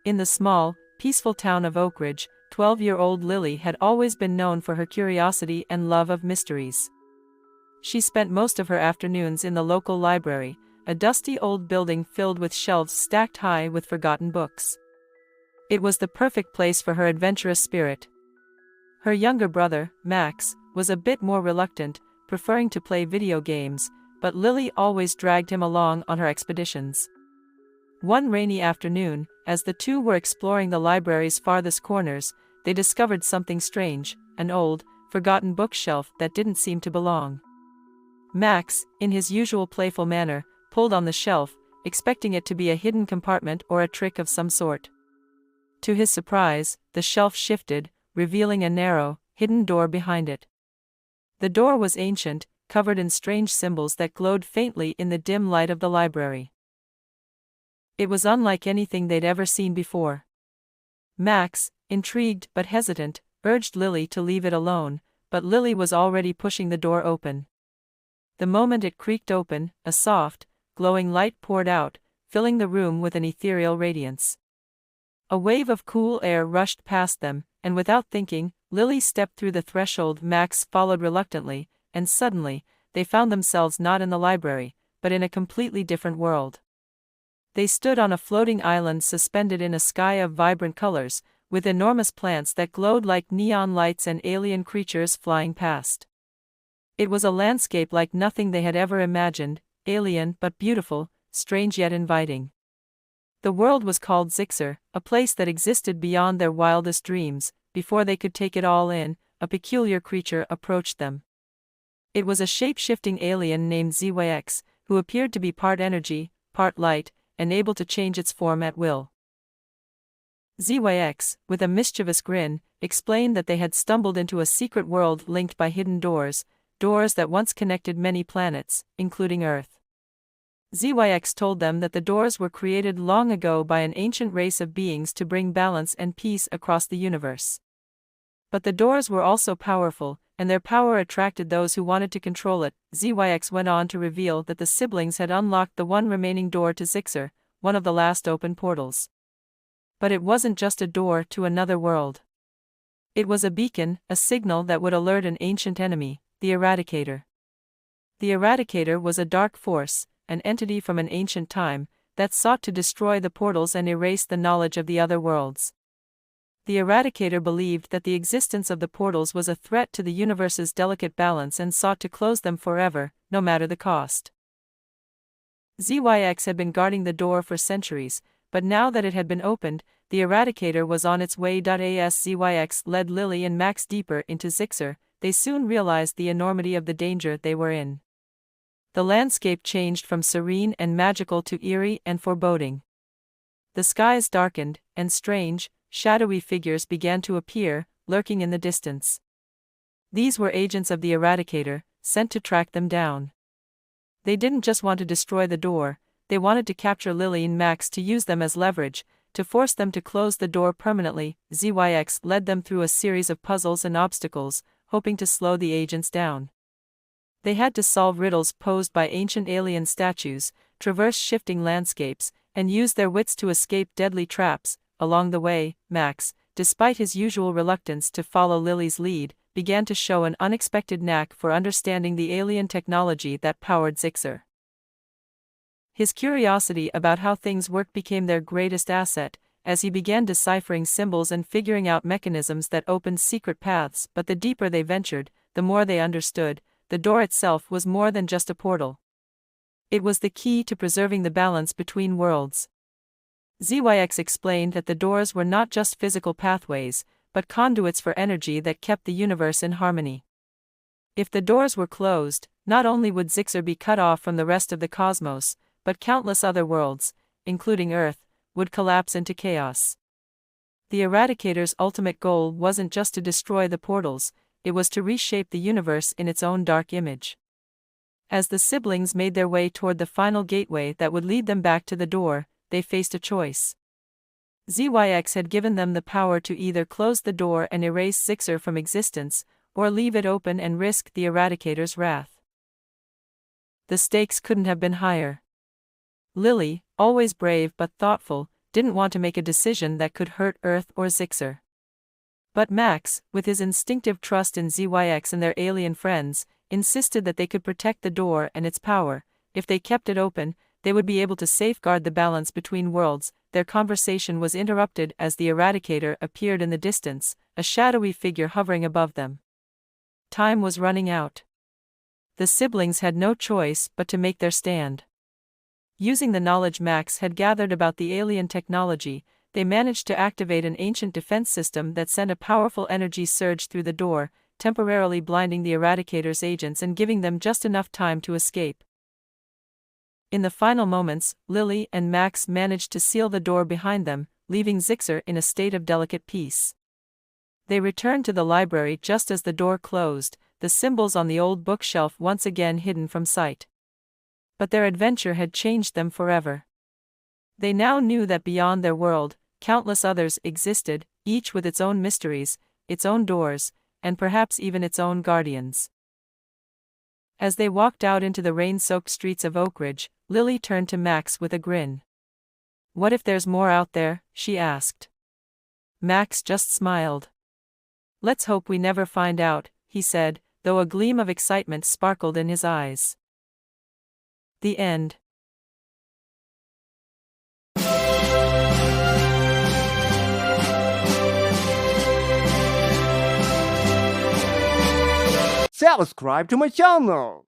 In the small, peaceful town of Oak Ridge, 12-year-old Lily had always been known for her curiosity and love of mysteries. She spent most of her afternoons in the local library, a dusty old building filled with shelves stacked high with forgotten books. It was the perfect place for her adventurous spirit. Her younger brother, Max, was a bit more reluctant, preferring to play video games, but Lily always dragged him along on her expeditions. One rainy afternoon, as the two were exploring the library's farthest corners, they discovered something strange, an old, forgotten bookshelf that didn't seem to belong. Max, in his usual playful manner, pulled on the shelf, expecting it to be a hidden compartment or a trick of some sort. To his surprise, the shelf shifted, revealing a narrow, hidden door behind it. The door was ancient, covered in strange symbols that glowed faintly in the dim light of the library. It was unlike anything they'd ever seen before. Max, intrigued but hesitant, urged Lily to leave it alone, but Lily was already pushing the door open. The moment it creaked open, a soft, glowing light poured out, filling the room with an ethereal radiance. A wave of cool air rushed past them, and without thinking, Lily stepped through the threshold. Max followed reluctantly, and suddenly, they found themselves not in the library, but in a completely different world. They stood on a floating island suspended in a sky of vibrant colors, with enormous plants that glowed like neon lights and alien creatures flying past. It was a landscape like nothing they had ever imagined, alien but beautiful, strange yet inviting. The world was called Zyxar, a place that existed beyond their wildest dreams. Before they could take it all in, a peculiar creature approached them. It was a shape-shifting alien named Zyxar, who appeared to be part energy, part light, and able to change its form at will. Zyxar, with a mischievous grin, explained that they had stumbled into a secret world linked by hidden doors that once connected many planets, including Earth. Zyxar told them that the doors were created long ago by an ancient race of beings to bring balance and peace across the universe. But the doors were also powerful, and their power attracted those who wanted to control it. Zyxar went on to reveal that the siblings had unlocked the one remaining door to Zyxar, one of the last open portals. But it wasn't just a door to another world. It was a beacon, a signal that would alert an ancient enemy, the Eradicator. The Eradicator was a dark force, an entity from an ancient time, that sought to destroy the portals and erase the knowledge of the other worlds. The Eradicator believed that the existence of the portals was a threat to the universe's delicate balance and sought to close them forever, no matter the cost. Zyxar had been guarding the door for centuries, but now that it had been opened, the Eradicator was on its way. As Zyxar led Lily and Max deeper into Zyxar, they soon realized the enormity of the danger they were in. The landscape changed from serene and magical to eerie and foreboding. The skies darkened, and strange, shadowy figures began to appear, lurking in the distance. These were agents of the Eradicator, sent to track them down. They didn't just want to destroy the door, they wanted to capture Lily and Max to use them as leverage, to force them to close the door permanently. Zyxar led them through a series of puzzles and obstacles, hoping to slow the agents down. They had to solve riddles posed by ancient alien statues, traverse shifting landscapes, and use their wits to escape deadly traps. Along the way, Max, despite his usual reluctance to follow Lily's lead, began to show an unexpected knack for understanding the alien technology that powered Zyxar. His curiosity about how things worked became their greatest asset, as he began deciphering symbols and figuring out mechanisms that opened secret paths. But the deeper they ventured, the more they understood. The door itself was more than just a portal. It was the key to preserving the balance between worlds. Zyxar explained that the doors were not just physical pathways, but conduits for energy that kept the universe in harmony. If the doors were closed, not only would Zyxar be cut off from the rest of the cosmos, but countless other worlds, including Earth, would collapse into chaos. The Eradicator's ultimate goal wasn't just to destroy the portals, it was to reshape the universe in its own dark image. As the siblings made their way toward the final gateway that would lead them back to the door, they faced a choice. Zyxar had given them the power to either close the door and erase Zyxar from existence, or leave it open and risk the Eradicator's wrath. The stakes couldn't have been higher. Lily, always brave but thoughtful, didn't want to make a decision that could hurt Earth or Zyxar. But Max, with his instinctive trust in Zyx and their alien friends, insisted that they could protect the door and its power. If they kept it open, they would be able to safeguard the balance between worlds. Their conversation was interrupted as the Eradicator appeared in the distance, a shadowy figure hovering above them. Time was running out. The siblings had no choice but to make their stand. Using the knowledge Max had gathered about the alien technology, they managed to activate an ancient defense system that sent a powerful energy surge through the door, temporarily blinding the Eradicator's agents and giving them just enough time to escape. In the final moments, Lily and Max managed to seal the door behind them, leaving Zyxar in a state of delicate peace. They returned to the library just as the door closed, the symbols on the old bookshelf once again hidden from sight. But their adventure had changed them forever. They now knew that beyond their world, countless others existed, each with its own mysteries, its own doors, and perhaps even its own guardians. As they walked out into the rain-soaked streets of Oakridge, Lily turned to Max with a grin. "What if there's more out there?" she asked. Max just smiled. "Let's hope we never find out," he said, though a gleam of excitement sparkled in his eyes. The end. Subscribe to my channel.